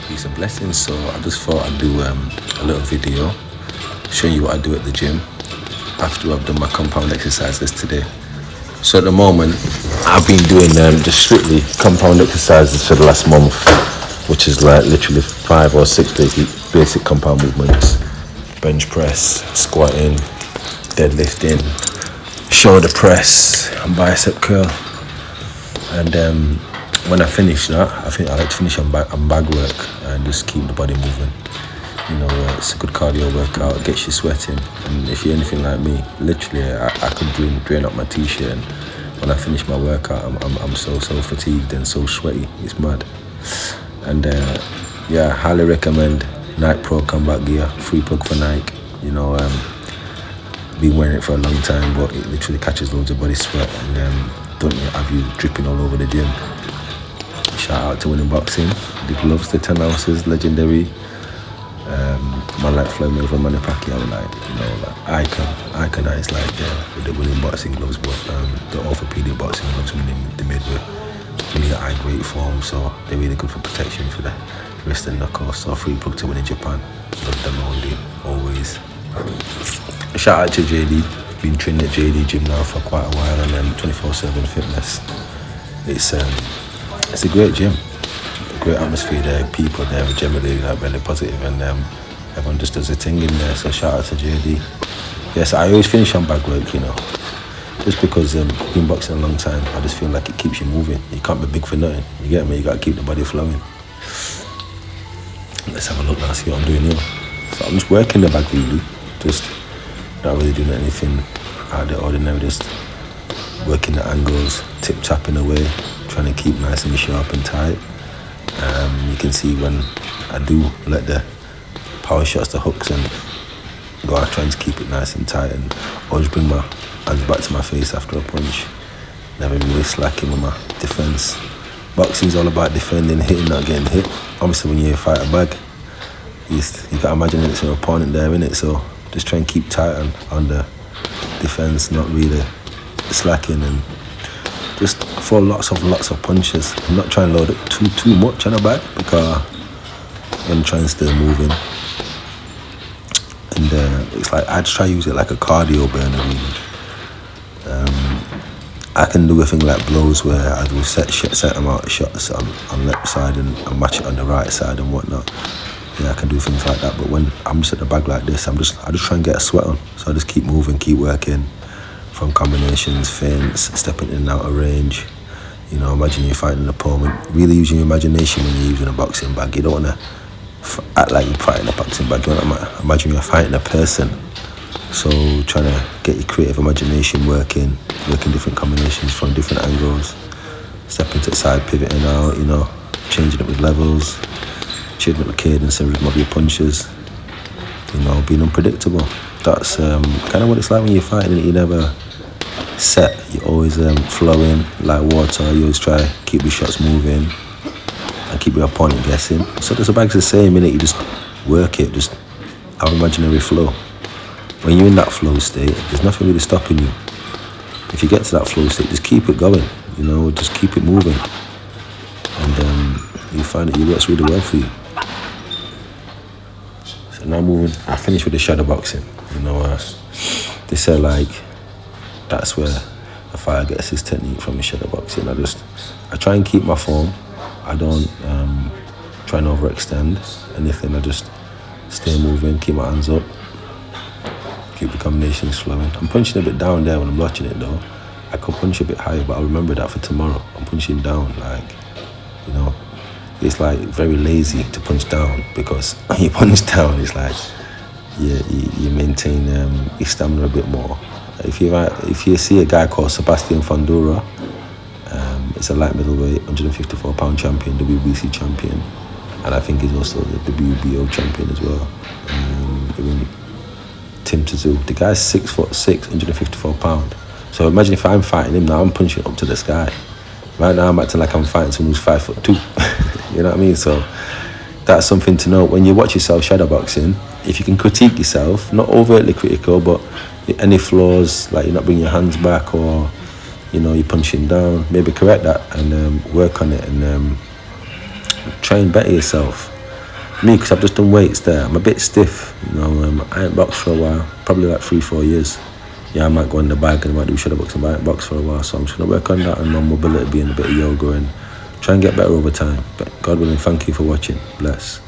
Peace and blessings. So I just thought I'd do a little video showing you what I do at the gym after I've done my compound exercises today. So at the moment, I've been doing just strictly compound exercises for the last month, which is like literally 5 or 6 basic compound movements: bench press, squatting, deadlifting, shoulder press, and bicep curl. And when I finish that, I think I like to finish on bag work and just keep the body moving. You know, it's a good cardio workout, it gets you sweating. And if you're anything like me, literally, I could drain up my t-shirt. And when I finish my workout, I'm so fatigued and so sweaty. It's mad. And yeah, highly recommend Nike Pro Combat Gear, free plug for Nike. You know, been wearing it for a long time, but it literally catches loads of body sweat and don't have you dripping all over the gym. Shout out to Winning Boxing, the gloves, the 10 ounces, legendary. Man like Floyd Mayweather, Manny Pacquiao, like, you know, like iconize like with the Winning Boxing gloves, but the orthopedic boxing gloves they made with really high grade foam, so they're really good for protection for the wrist and knuckle. So free plug to Win in Japan, love them only, always. Shout out to JD, been training at JD Gym now for quite a while, and then 24/7 fitness. It's a great gym, a great atmosphere there, people there are generally like really positive, and everyone just does a thing in there. So shout out to JD. Yes, I always finish on bag work, you know, just because I've been boxing a long time. I just feel like it keeps you moving. You can't be big for nothing, you get me? You gotta keep the body flowing. Let's have a look now, see what I'm doing here. So I'm just working the bag really, just not really doing anything out of the ordinary, just working the angles, tip tapping away, trying to keep nice and sharp and tight. You can see when I do let the power shots, the hooks, and go out trying to keep it nice and tight, and always bring my hands back to my face after a punch. Never really slacking with my defense. Boxing's all about defending, hitting, not getting hit. Obviously when you fight a bag, you gotta imagine it's your opponent there, innit? So just try and keep tight on the defense, not really slacking, and just throw lots of punches. I'm not trying to load up too much on a bag because I'm trying to stay moving. And it's like I just try to use it like a cardio burner really. I can do a thing like blows where I do set amount of shots on left side and match it on the right side and whatnot. Yeah, I can do things like that. But when I'm just at the bag like this, I just try and get a sweat on. So I just keep moving, keep working from combinations, feints, stepping in and out of range. You know, imagine you're fighting an opponent. Really using your imagination when you're using a boxing bag. You don't want to act like you're fighting a boxing bag. You want to imagine you're fighting a person. So trying to get your creative imagination working different combinations from different angles, stepping to the side, pivoting out, you know, changing it with levels, changing up the cadence and rhythm of your punches, you know, being unpredictable. That's kind of what it's like when you're fighting. You never set, you're always flowing like water. You always try to keep your shots moving and keep your opponent guessing. So the bag's the same, innit? You just work it, just have imaginary flow. When you're in that flow state, there's nothing really stopping you. If you get to that flow state, just keep it going, you know, just keep it moving. And you find that it works really well for you. So now moving, I finished with the shadow boxing. You know, they say like, that's where a fighter gets his technique from, the shadow boxing. I try and keep my form. I don't try and overextend anything. I just stay moving, keep my hands up, keep the combinations flowing. I'm punching a bit down there when I'm watching it though. I could punch a bit higher, but I'll remember that for tomorrow. I'm punching down, like, you know, it's like very lazy to punch down, because when you punch down, it's like, yeah, you maintain your stamina a bit more. If you see a guy called Sebastian Fundora, it's a light middleweight, 154-pound champion, WBC champion, and I think he's also the WBO champion as well. Even Tim Tszyu, the guy's 6'6", 154-pound. So imagine if I'm fighting him now, I'm punching up to the sky. Right now I'm acting like I'm fighting someone who's 5'2". You know what I mean? So that's something to know. When you watch yourself shadow boxing, if you can critique yourself, not overtly critical, but any flaws, like you're not bringing your hands back, or you know, you're punching down, maybe correct that and work on it and try and better yourself. me, because I've just done weights there, I'm a bit stiff. You know, I ain't boxed for a while, probably like 3-4 years. Yeah, I might go on the bike and I might do shadow boxing, but I ain't boxed for a while, so I'm just gonna work on that and my mobility, being a bit of yoga and try and get better over time. But God willing, thank you for watching. Bless.